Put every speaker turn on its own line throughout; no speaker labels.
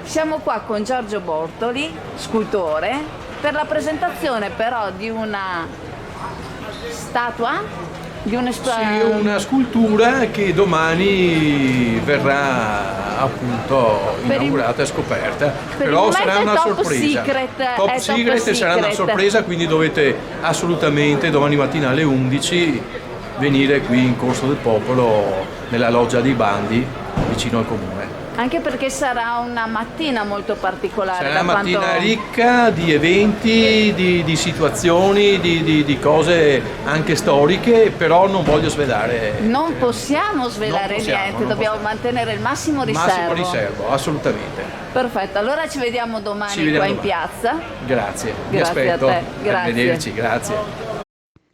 Siamo qua con Giorgio Bortoli, scultore, per la presentazione però di una statua, di
una scultura che domani verrà appunto inaugurata e scoperta, però sarà una sorpresa. Top secret, sarà una sorpresa, quindi dovete assolutamente domani mattina alle 11 venire qui in Corso del Popolo, nella loggia dei Bandi, vicino al comune.
Anche perché sarà una mattina molto particolare.
Sarà una mattina ricca di eventi, di situazioni, di cose anche storiche, però non voglio svelare.
Non possiamo svelare niente, dobbiamo mantenere il massimo riservo.
Massimo riservo, assolutamente.
Perfetto, allora ci vediamo domani qua in piazza.
Grazie, vi
Grazie
aspetto.
a te. Grazie.
Arrivederci, grazie.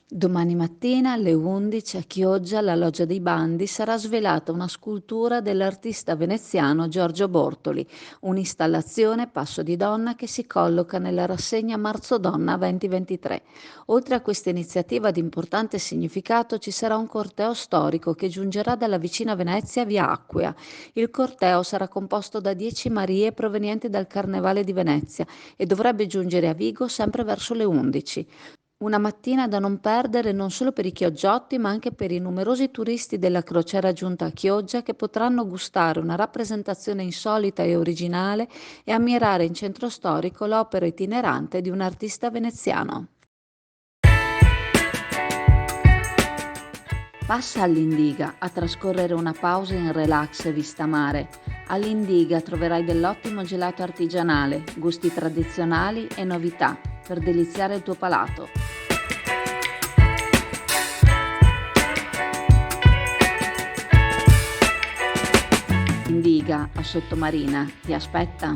Domani mattina alle 11 a Chioggia, alla Loggia dei Bandi, sarà svelata una scultura dell'artista veneziano Giorgio Bortoli, un'installazione Passo di Donna che si colloca nella rassegna Marzo Donna 2023. Oltre a questa iniziativa di importante significato ci sarà un corteo storico che giungerà dalla vicina Venezia via Acquea. Il corteo sarà composto da 10 Marie provenienti dal Carnevale di Venezia e dovrebbe giungere a Vigo sempre verso le 11. Una mattina da non perdere non solo per i chioggiotti, ma anche per i numerosi turisti della crociera giunta a Chioggia che potranno gustare una rappresentazione insolita e originale e ammirare in centro storico l'opera itinerante di un artista veneziano. Passa all'Indiga a trascorrere una pausa in relax e vista mare. All'Indiga troverai dell'ottimo gelato artigianale, gusti tradizionali e novità per deliziare il tuo palato. Indiga a Sottomarina ti aspetta.